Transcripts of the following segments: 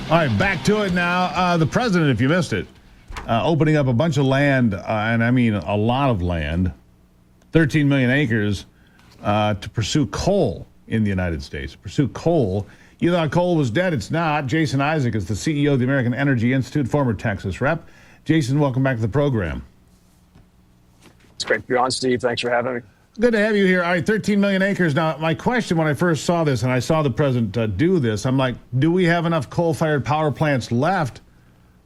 All right, back to it now. The president, if you missed it, opening up a bunch of land, and I mean a lot of land, 13 million acres, to pursue coal in the United States. Pursue coal. You thought coal was dead. It's not. Jason Isaac is the CEO of the American Energy Institute, former Texas rep. Jason, welcome back to the program. It's great to be on, Steve. Thanks for having me. Good to have you here. All right, 13 million acres. Now, my question when I first saw this, and I saw the president do this, I'm like, do we have enough coal-fired power plants left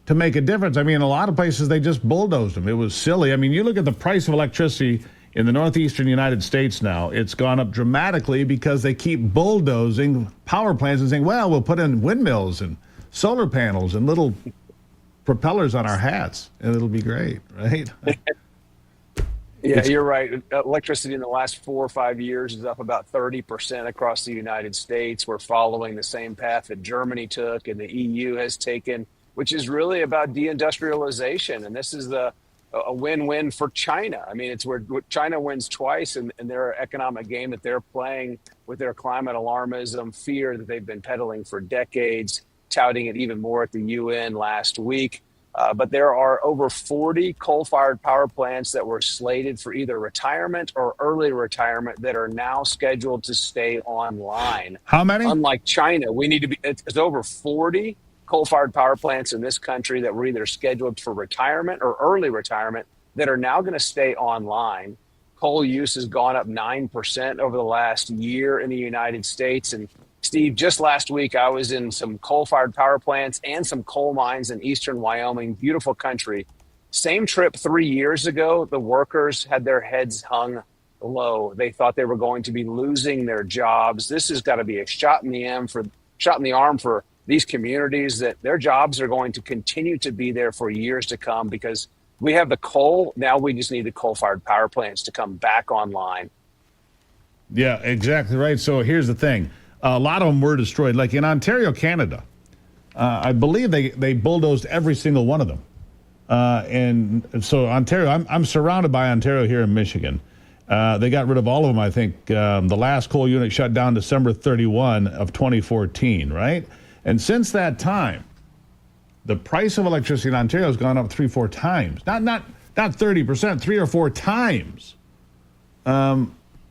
to make a difference? I mean, a lot of places, they just bulldozed them. It was silly. I mean, you look at the price of electricity in the northeastern United States now, it's gone up dramatically because they keep bulldozing power plants and saying, well, we'll put in windmills and solar panels and little propellers on our hats, and it'll be great, right? Yeah, you're right. Electricity in the last 4 or 5 years is up about 30% across the United States. We're following the same path that Germany took and the EU has taken, which is really about deindustrialization. And this is a win-win for China. I mean, it's where China wins twice in their economic game that they're playing with their climate alarmism, fear that they've been peddling for decades, touting it even more at the UN last week. But there are over 40 coal-fired power plants that were slated for either retirement or early retirement that are now scheduled to stay online. How many? Unlike China, it's over 40 coal-fired power plants in this country that were either scheduled for retirement or early retirement that are now going to stay online. Coal use has gone up 9% over the last year in the United States. And Steve, just last week, I was in some coal-fired power plants and some coal mines in eastern Wyoming, beautiful country. Same trip 3 years ago, the workers had their heads hung low. They thought they were going to be losing their jobs. This has got to be a shot in the arm for these communities, that their jobs are going to continue to be there for years to come because we have the coal. Now we just need the coal-fired power plants to come back online. Yeah, exactly right. So here's the thing. A lot of them were destroyed. Like in Ontario, Canada, I believe they bulldozed every single one of them. And so Ontario, I'm surrounded by Ontario here in Michigan. They got rid of all of them, I think. The last coal unit shut down December 31 of 2014, right? And since that time, the price of electricity in Ontario has gone up 3-4 times. Not 30%, 3 or 4 times.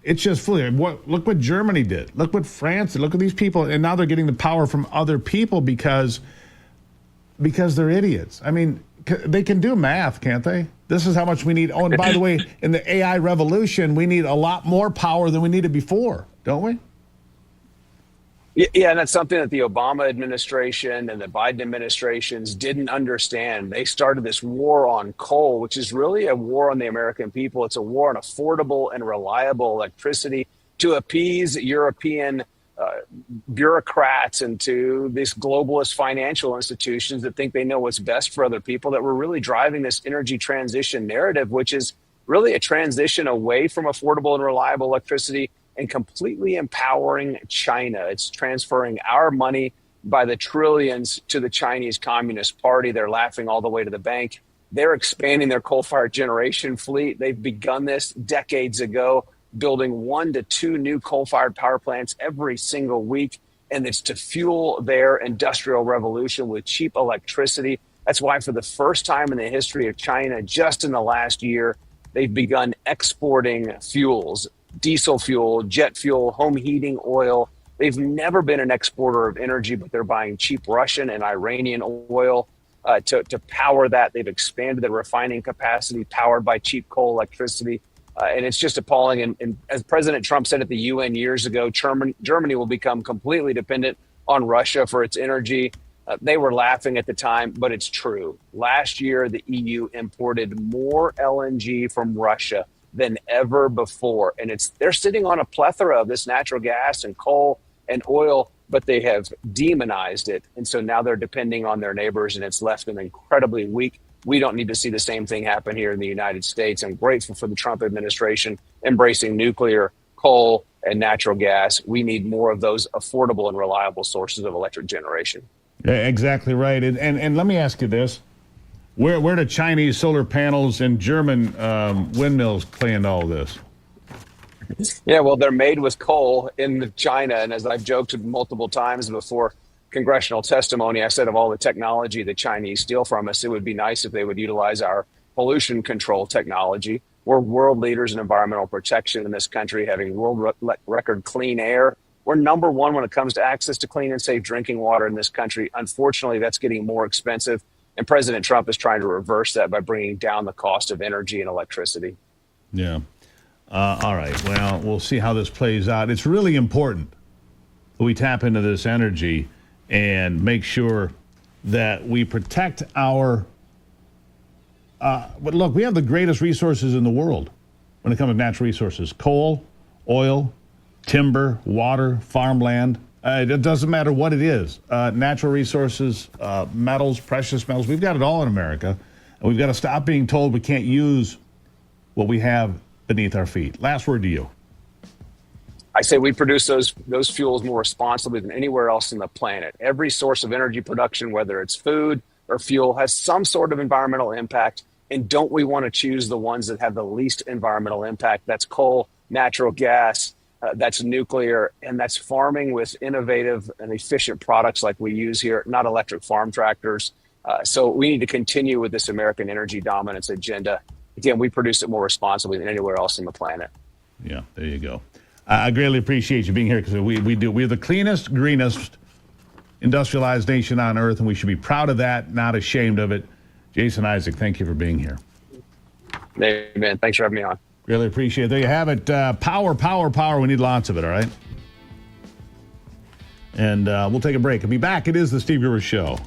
It's just fully. Look what Germany did. Look what France did. Look at these people, and now they're getting the power from other people because they're idiots. I mean, they can do math, can't they? This is how much we need. Oh, and by the way, in the AI revolution, we need a lot more power than we needed before, don't we? Yeah, and that's something that the Obama administration and the Biden administrations didn't understand. They started this war on coal, which is really a war on the American people. It's a war on affordable and reliable electricity to appease European bureaucrats and to these globalist financial institutions that think they know what's best for other people, that we're really driving this energy transition narrative, which is really a transition away from affordable and reliable electricity and completely empowering China. It's transferring our money by the trillions to the Chinese Communist Party. They're laughing all the way to the bank. They're expanding their coal-fired generation fleet. They've begun this decades ago, building 1 to 2 new coal-fired power plants every single week. And it's to fuel their industrial revolution with cheap electricity. That's why for the first time in the history of China, just in the last year, they've begun exporting fuels. Diesel fuel, jet fuel, home heating oil. They've never been an exporter of energy, but they're buying cheap Russian and Iranian oil to power that. They've expanded their refining capacity powered by cheap coal electricity. And it's just appalling. And as President Trump said at the UN years ago, Germany will become completely dependent on Russia for its energy. They were laughing at the time, but it's true. Last year, the EU imported more LNG from Russia than ever before. And they're sitting on a plethora of this natural gas and coal and oil, but they have demonized it. And so now they're depending on their neighbors, and it's left them incredibly weak. We don't need to see the same thing happen here in the United States. I'm grateful for the Trump administration embracing nuclear, coal, and natural gas. We need more of those affordable and reliable sources of electric generation. Yeah, exactly right. And let me ask you this. Where do Chinese solar panels and German windmills play into all this? Yeah, well, they're made with coal in China. And as I've joked multiple times before, congressional testimony, I said of all the technology the Chinese steal from us, it would be nice if they would utilize our pollution control technology. We're world leaders in environmental protection in this country, having record clean air. We're number one when it comes to access to clean and safe drinking water in this country. Unfortunately, that's getting more expensive. And President Trump is trying to reverse that by bringing down the cost of energy and electricity. Yeah. All right. Well, we'll see how this plays out. It's really important that we tap into this energy and make sure that we protect our. But look, we have the greatest resources in the world when it comes to natural resources: coal, oil, timber, water, farmland. It doesn't matter what it is. Natural resources, metals, precious metals. We've got it all in America. And we've got to stop being told we can't use what we have beneath our feet. Last word to you. I say we produce those fuels more responsibly than anywhere else on the planet. Every source of energy production, whether it's food or fuel, has some sort of environmental impact. And don't we want to choose the ones that have the least environmental impact? That's coal, natural gas, that's nuclear, and that's farming with innovative and efficient products like we use here, not electric farm tractors. So we need to continue with this American energy dominance agenda. Again, we produce it more responsibly than anywhere else on the planet. Yeah, there you go. I greatly appreciate you being here because we're the cleanest, greenest industrialized nation on earth, and we should be proud of that, not ashamed of it. Jason Isaac, thank you for being here. Amen. Thanks for having me on. Really appreciate it. There you have it. Power, power, power. We need lots of it, all right? And we'll take a break. I'll be back. It is the Steve Gruber Show.